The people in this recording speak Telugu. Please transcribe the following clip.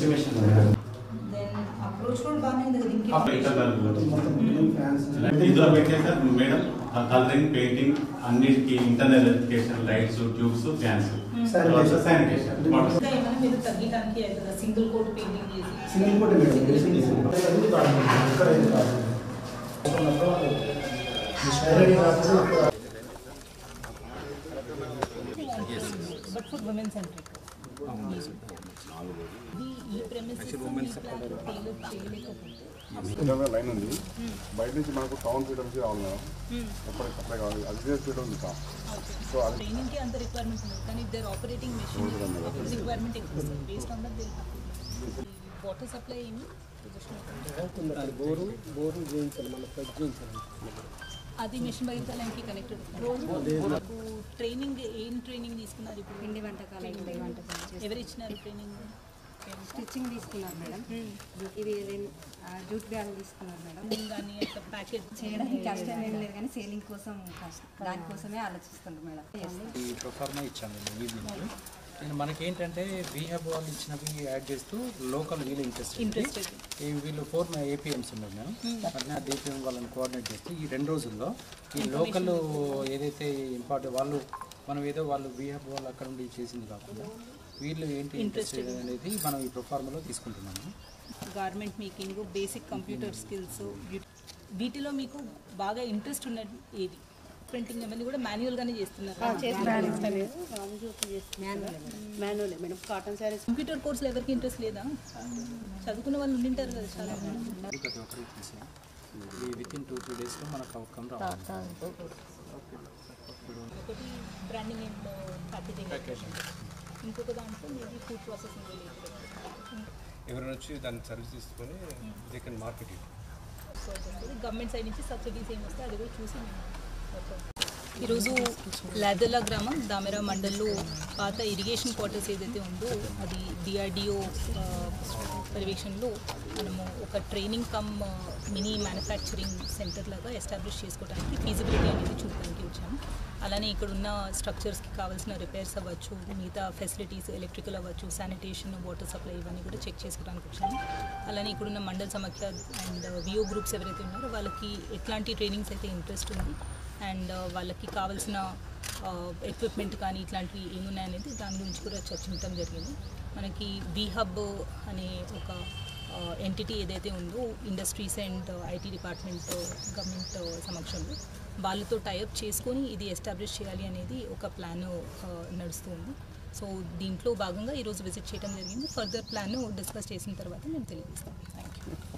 ఎస్టిమేషన్ దెన్ అప్రోచ్ కూడా బాగానే ఉంది కదా ఇందులో పెట్టేసారు మేడం కలరింగ్ పెయింటింగ్ అన్నిటికీ internal electrification lights tubes fans sanitation ఏమైనా మీరు తగ్గడానికి అవుతుందా సింగిల్ కోట్ పెయింటింగ్ చేసి single coat but for women centric ఈ ప్రెమిసెస్ టైలర్ చేయలేకపోతే లైన్ ఉంది బయట నుంచి మనకు టౌన్ ఫీట్ నుంచి రావాలి మేడం ఎప్పటికప్పుడే కావాలి అగ్జినెస్ ఫీట్ ఉంది సో అది ట్రైనింగ్కి అంత రిక్వైర్మెంట్ ఉంది కానీ ఇద్దరు ఆపరేటింగ్ మెషిన్ రిక్వైర్మెంట్ ఎక్కువ వస్తుంది based on that water supply ఏమి బోరు చేయించాలి మన ప్లగ్ చేయించాలి అది మెషిన్ బయట లైన్కి కనెక్టెడ్ నాకు ట్రైనింగ్ ఏం ట్రైనింగ్ తీసుకున్నారు ఇప్పుడు పిండి వంటకాలు ఎవరు ఇచ్చినారు ట్రైనింగ్ స్టిచ్చింగ్ తీసుకున్నారు మేడం ఇది జూట్ బ్యాగ్ తీసుకున్నారు మేడం కానీ అట్లా ప్యాకేజ్ చేయడానికి కష్టం ఏం లేదు కానీ సేలింగ్ కోసం దానికోసమే ఆలోచిస్తున్నారు మేడం ఈ ప్రొఫార్మా ఇచ్చాను నేను ఈవినింగ్ నేను మనకేంటంటే వీహబ్ వాళ్ళు ఇచ్చినవి యాడ్ చేస్తూ లోకల్ వీళ్ళు ఇంట్రెస్టెడ్ వీళ్ళు 4 APMs ఉన్నారు మేడం అట్లా DPM వాళ్ళని కోఆర్డినేట్ చేస్తూ ఈ 2 రోజుల్లో ఈ లోకల్ ఏదైతే ఇంపార్టెంట్ వాళ్ళు మనం ఏదో వాళ్ళు వీహబ్ వాళ్ళు అక్కడ ఉండి చేసింది కాకుండా వీళ్ళు ఏంటి ఇంట్రెస్టెడ్ అనేది మనం ఈ ప్రొఫార్మాలో తీసుకుంటున్నాము garment making basic computer skills వీటిలో మీకు బాగా ఇంట్రెస్ట్ ఉన్నది ఏది ప్రింటింగ్ అవన్నీ కూడా మాన్యువల్గానే చేస్తున్నారు కంప్యూటర్ కోర్సులు ఎవరికి ఇంట్రెస్ట్ లేదా చదువుకున్న వాళ్ళు ఉండింటారు కదా చాలా విత్ ఇన్ 2-3 డేస్లో మనకు అవుట్కమ్ రావాలి ఒకటి బ్రాండింగ్ అండ్ ప్యాకేజింగ్ ఇంకొక దాంట్లో మేబీ ఫుడ్ ప్రాసెసింగ్ ఎవరైనా వచ్చి దాన్ని సర్వీస్ తీసుకొని they can market it government side నుంచి సబ్సిడీస్ ఏమి వస్తే అది కూడా చూసి ఈరోజు లాదెల్లా గ్రామం దామెరా మండల్లో పాత ఇరిగేషన్ క్వార్టర్స్ ఏదైతే ఉందో అది DRDO పర్యవేక్షణలో మనము ఒక training come mini manufacturing centre లాగా ఎస్టాబ్లిష్ చేసుకోవడానికి ఫీజిబిలిటీ అనేది చూడడానికి వచ్చాము. అలానే ఇక్కడ ఉన్న స్ట్రక్చర్స్కి కావాల్సిన రిపేర్స్ అవ్వచ్చు, మిగతా ఫెసిలిటీస్ ఎలక్ట్రికల్ అవ్వచ్చు, శానిటేషన్, వాటర్ సప్లై ఇవన్నీ కూడా చెక్ చేసుకోవడానికి వచ్చాము. అలానే ఇక్కడున్న మండల సమాఖ్య అండ్ VO గ్రూప్స్ ఎవరైతే ఉన్నారో వాళ్ళకి ఎట్లాంటి ట్రైనింగ్స్ అయితే ఇంట్రెస్ట్ ఉంది అండ్ వాళ్ళకి కావాల్సిన ఎక్విప్మెంట్ కానీ ఇట్లాంటివి ఏమున్నాయనేది దాని గురించి కూడా చర్చించడం జరిగింది. మనకి VHub అనే ఒక ఎంటిటీ ఏదైతే ఉందో industries and IT department government సమక్షంలో వాళ్ళతో టైఅప్ చేసుకొని ఇది ఎస్టాబ్లిష్ చేయాలి అనేది ఒక ప్లాన్ నడుస్తుంది. సో దీంట్లో భాగంగా ఈరోజు విజిట్ చేయడం జరిగింది. ఫర్దర్ ప్లాన్ డిస్కస్ చేసిన తర్వాత మేము తెలియజేస్తాం. Thank you.